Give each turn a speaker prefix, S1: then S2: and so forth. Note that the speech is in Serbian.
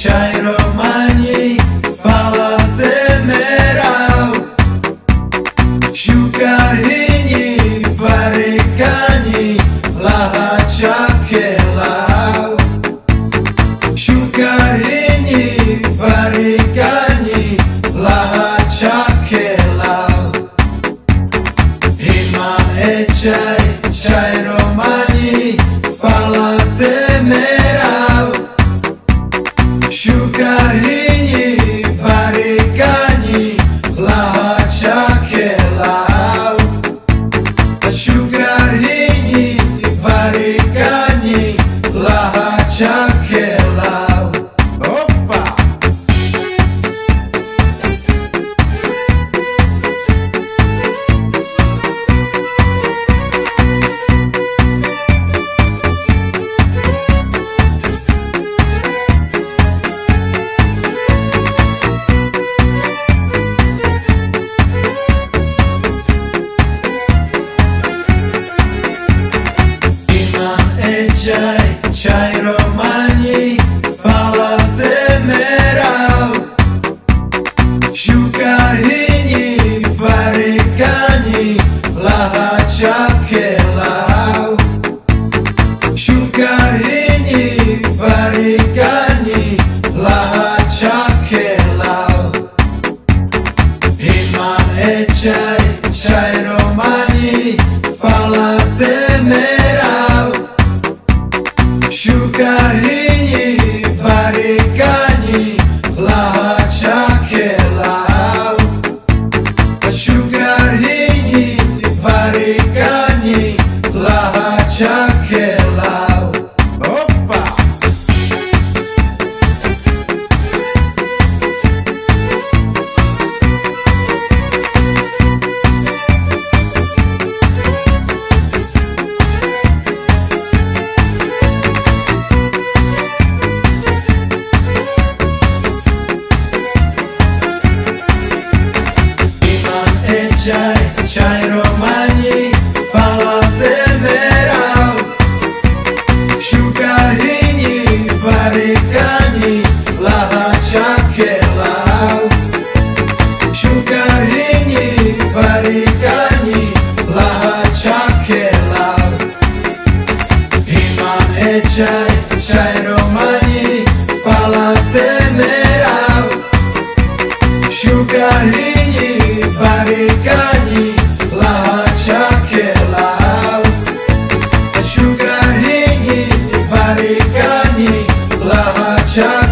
S1: čaj romani, palate merau, šukarhinji, parikanji, laha čakelau. Šukarhinji, parikanji, laha čakelau. Ima čaj romani, palate merau, šukarhinji, parikanji, laha čakelau. Šukarhinji, parikanji, laha čakelau. Opa! Čaj romani, palate merau, šukarhinji, parikanji, laha čakelau. Šukarhinji, parikanji, laha čakelau. Ima čaj romani, palate merau, šukarhinji, parikanji, laha čakelau. Šukarhinji, parikanji, laha čakelau. Opa! Čaj romani, palate merau, šukarhinji, parikanji, laha čakelau. Šukarhinji, parikanji, laha čakelau. Ima čaj romani, palate merau, šukarhinji, parikanji, laha čakelau. Šukarhinji, parikanji, laha čakelau.